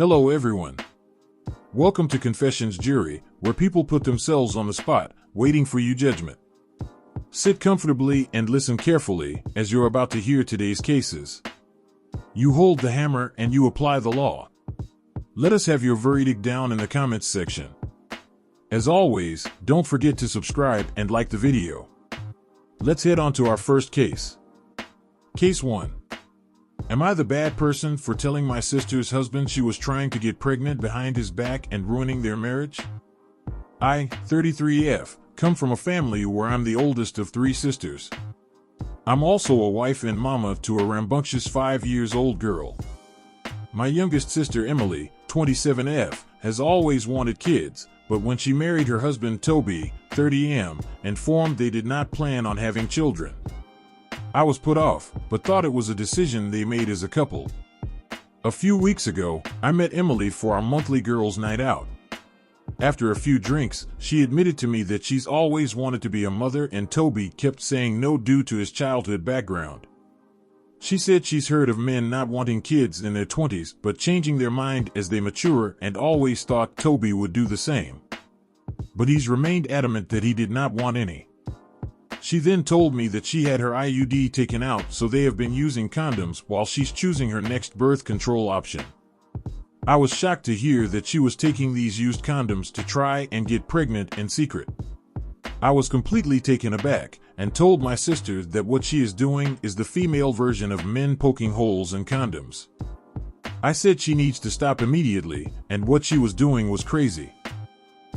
Hello everyone. Welcome to Confessions Jury, where people put themselves on the spot, waiting for your judgment. Sit comfortably and listen carefully, as you're about to hear today's cases. You hold the hammer and you apply the law. Let us have your verdict down in the comments section. As always, don't forget to subscribe and like the video. Let's head on to our first case. Case 1. Am I the bad person for telling my sister's husband she was trying to get pregnant behind his back and ruining their marriage? I, 33F, come from a family where I'm the oldest of 3 sisters. I'm also a wife and mama to a rambunctious 5-year-old girl. My youngest sister Emily, 27F, has always wanted kids, but when she married her husband Toby, 30M, informed they did not plan on having children. I was put off, but thought it was a decision they made as a couple. A few weeks ago, I met Emily for our monthly girls' night out. After a few drinks, she admitted to me that she's always wanted to be a mother and Toby kept saying no due to his childhood background. She said she's heard of men not wanting kids in their 20s but changing their mind as they mature and always thought Toby would do the same. But he's remained adamant that he did not want any. She then told me that she had her IUD taken out, so they have been using condoms while she's choosing her next birth control option. I was shocked to hear that she was taking these used condoms to try and get pregnant in secret. I was completely taken aback and told my sister that what she is doing is the female version of men poking holes in condoms. I said she needs to stop immediately, and what she was doing was crazy.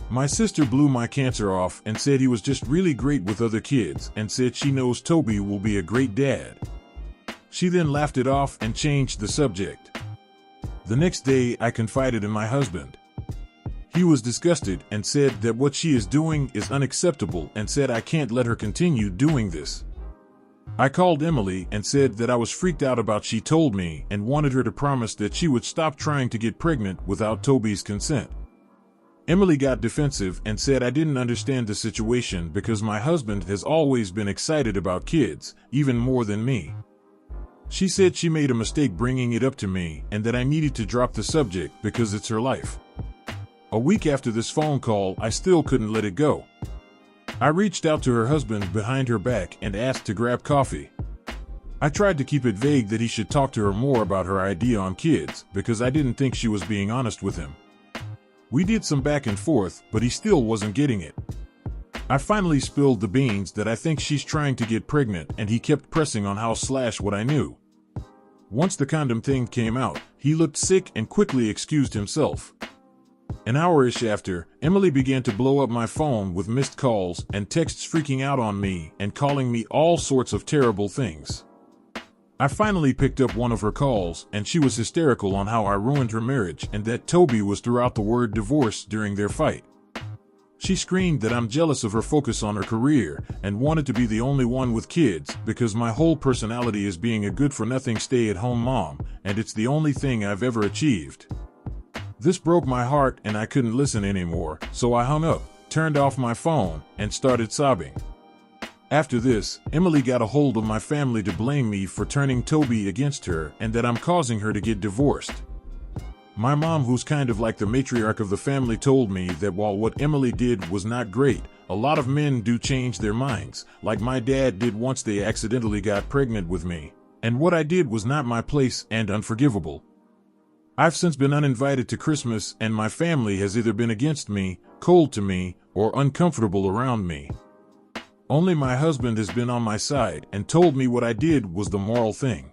My sister blew my cancer off and said he was just really great with other kids and said she knows Toby will be a great dad. She then laughed it off and changed the subject. The next day I confided in my husband. He was disgusted and said that what she is doing is unacceptable and said I can't let her continue doing this. I called Emily and said that I was freaked out about she told me and wanted her to promise that she would stop trying to get pregnant without Toby's consent. Emily got defensive and said I didn't understand the situation because my husband has always been excited about kids, even more than me. She said she made a mistake bringing it up to me and that I needed to drop the subject because it's her life. A week after this phone call, I still couldn't let it go. I reached out to her husband behind her back and asked to grab coffee. I tried to keep it vague that he should talk to her more about her idea on kids because I didn't think she was being honest with him. We did some back and forth, but he still wasn't getting it. I finally spilled the beans that I think she's trying to get pregnant, and he kept pressing on what I knew. Once the condom thing came out, he looked sick and quickly excused himself. An hour-ish after, Emily began to blow up my phone with missed calls and texts freaking out on me and calling me all sorts of terrible things. I finally picked up one of her calls, and she was hysterical on how I ruined her marriage and that Toby was throughout the word divorce during their fight. She screamed that I'm jealous of her focus on her career and wanted to be the only one with kids because my whole personality is being a good-for-nothing stay-at-home mom, and it's the only thing I've ever achieved. This broke my heart and I couldn't listen anymore, so I hung up, turned off my phone, and started sobbing. After this, Emily got a hold of my family to blame me for turning Toby against her and that I'm causing her to get divorced. My mom, who's kind of like the matriarch of the family, told me that while what Emily did was not great, a lot of men do change their minds, like my dad did once they accidentally got pregnant with me, and what I did was not my place and unforgivable. I've since been uninvited to Christmas and my family has either been against me, cold to me, or uncomfortable around me. Only my husband has been on my side and told me what I did was the moral thing.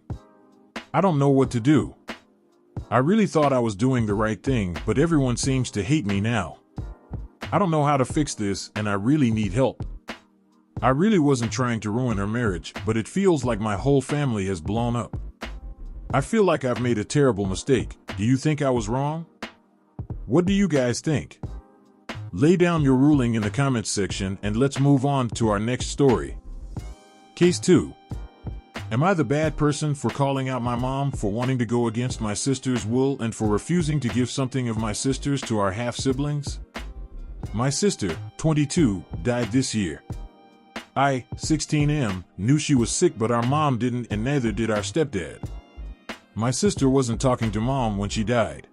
I don't know what to do. I really thought I was doing the right thing, but everyone seems to hate me now. I don't know how to fix this and I really need help. I really wasn't trying to ruin her marriage, but it feels like my whole family has blown up. I feel like I've made a terrible mistake. Do you think I was wrong? What do you guys think? Lay down your ruling in the comments section and let's move on to our next story. Case 2. Am I the bad person for calling out my mom for wanting to go against my sister's will and for refusing to give something of my sister's to our half-siblings? My sister, 22, died this year. I, 16M, knew she was sick but our mom didn't and neither did our stepdad. My sister wasn't talking to mom when she died.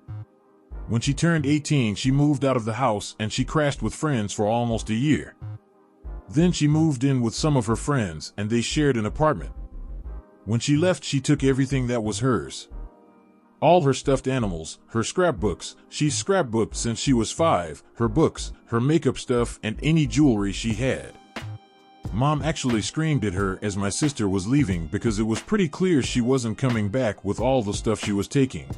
When she turned 18, she moved out of the house and she crashed with friends for almost a year. Then she moved in with some of her friends and they shared an apartment. When she left, she took everything that was hers. All her stuffed animals, her scrapbooks, she's scrapbooked since she was 5, her books, her makeup stuff, and any jewelry she had. Mom actually screamed at her as my sister was leaving because it was pretty clear she wasn't coming back with all the stuff she was taking.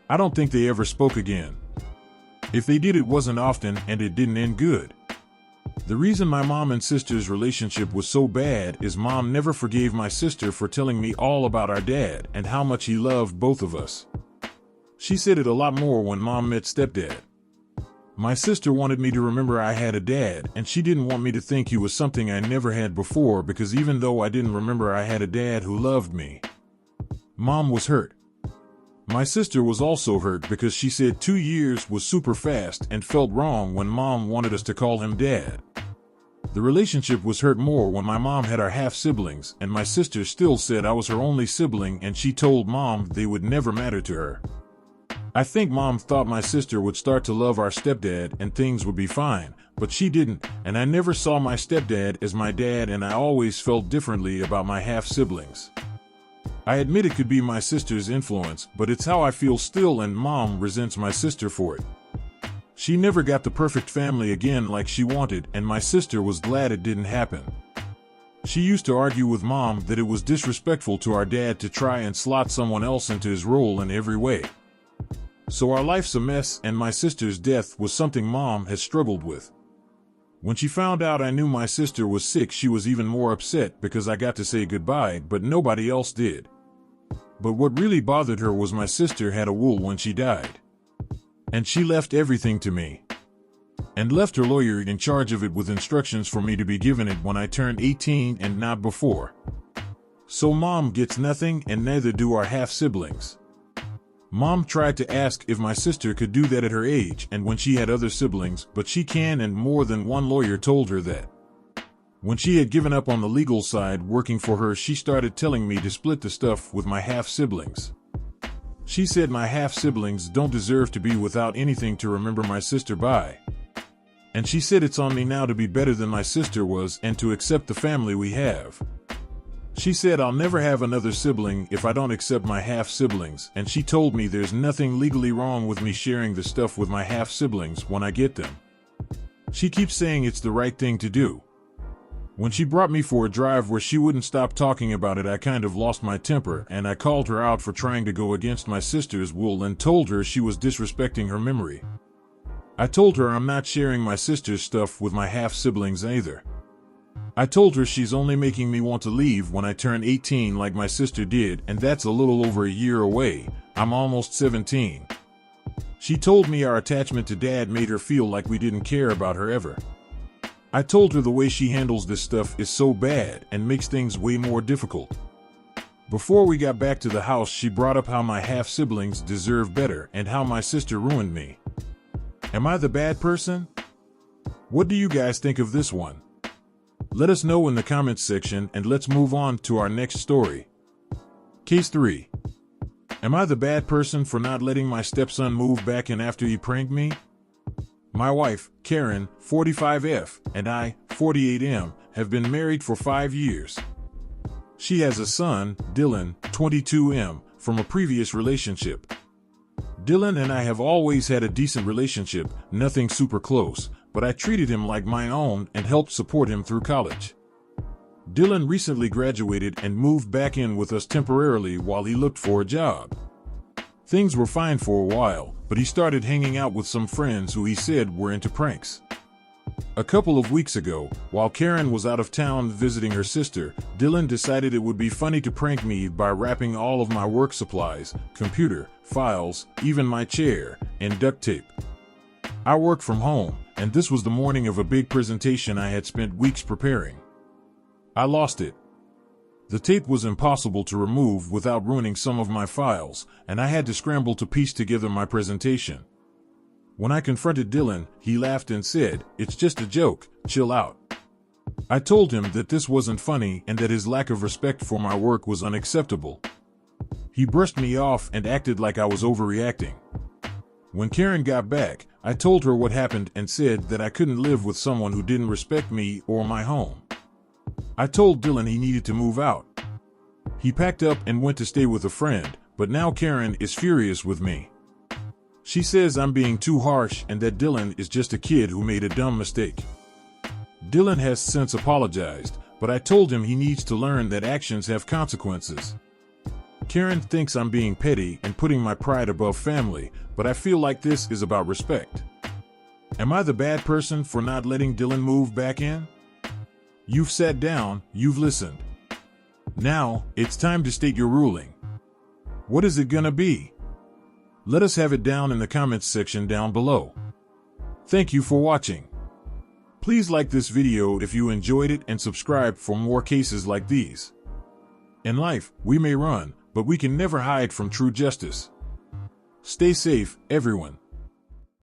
I don't think they ever spoke again. If they did, it wasn't often and it didn't end good. The reason my mom and sister's relationship was so bad is Mom never forgave my sister for telling me all about our dad and how much he loved both of us. She said it a lot more when Mom met stepdad. My sister wanted me to remember I had a dad, and she didn't want me to think he was something I never had before, because even though I didn't remember I had a dad who loved me, Mom was hurt. My sister was also hurt because she said 2 years was super fast and felt wrong when Mom wanted us to call him Dad. The relationship was hurt more when my mom had our half-siblings, and my sister still said I was her only sibling, and she told Mom they would never matter to her. I think Mom thought my sister would start to love our stepdad and things would be fine, but she didn't, and I never saw my stepdad as my dad, and I always felt differently about my half-siblings. I admit it could be my sister's influence, but it's how I feel still, and Mom resents my sister for it. She never got the perfect family again like she wanted, and my sister was glad it didn't happen. She used to argue with Mom that it was disrespectful to our dad to try and slot someone else into his role in every way. So our life's a mess, and my sister's death was something Mom has struggled with. When she found out I knew my sister was sick, she was even more upset because I got to say goodbye, but nobody else did. But what really bothered her was my sister had a will when she died. And she left everything to me. And left her lawyer in charge of it with instructions for me to be given it when I turned 18 and not before. So Mom gets nothing, and neither do our half-siblings. Mom tried to ask if my sister could do that at her age and when she had other siblings, but she can, and more than one lawyer told her that. When she had given up on the legal side working for her, she started telling me to split the stuff with my half-siblings. She said my half-siblings don't deserve to be without anything to remember my sister by. And she said it's on me now to be better than my sister was and to accept the family we have. She said I'll never have another sibling if I don't accept my half-siblings, and she told me there's nothing legally wrong with me sharing the stuff with my half-siblings when I get them. She keeps saying it's the right thing to do. When she brought me for a drive where she wouldn't stop talking about it, I kind of lost my temper, and I called her out for trying to go against my sister's will and told her she was disrespecting her memory. I told her I'm not sharing my sister's stuff with my half-siblings either. I told her she's only making me want to leave when I turn 18 like my sister did, and that's a little over a year away. I'm almost 17. She told me our attachment to Dad made her feel like we didn't care about her ever. I told her the way she handles this stuff is so bad and makes things way more difficult. Before we got back to the house, she brought up how my half-siblings deserve better and how my sister ruined me. Am I the bad person? What do you guys think of this one? Let us know in the comments section, and let's move on to our next story. Case 3. Am I the bad person for not letting my stepson move back in after he pranked me? My wife, Karen, 45F, and I, 48M, have been married for 5 years. She has a son, Dylan, 22M, from a previous relationship. Dylan and I have always had a decent relationship, nothing super close, but I treated him like my own and helped support him through college. Dylan recently graduated and moved back in with us temporarily while he looked for a job. Things were fine for a while, but he started hanging out with some friends who he said were into pranks. A couple of weeks ago, while Karen was out of town visiting her sister, Dylan decided it would be funny to prank me by wrapping all of my work supplies, computer, files, even my chair, in duct tape. I work from home, and this was the morning of a big presentation I had spent weeks preparing. I lost it. The tape was impossible to remove without ruining some of my files, and I had to scramble to piece together my presentation. When I confronted Dylan, he laughed and said, "It's just a joke, chill out." I told him that this wasn't funny and that his lack of respect for my work was unacceptable. He brushed me off and acted like I was overreacting. When Karen got back, I told her what happened and said that I couldn't live with someone who didn't respect me or my home. I told Dylan he needed to move out. He packed up and went to stay with a friend, but now Karen is furious with me. She says I'm being too harsh and that Dylan is just a kid who made a dumb mistake. Dylan has since apologized, but I told him he needs to learn that actions have consequences. Karen thinks I'm being petty and putting my pride above family, but I feel like this is about respect. Am I the bad person for not letting Dylan move back in? You've sat down, you've listened. Now, it's time to state your ruling. What is it gonna be? Let us have it down in the comments section down below. Thank you for watching. Please like this video if you enjoyed it and subscribe for more cases like these. In life, we may run, but we can never hide from true justice. Stay safe, everyone.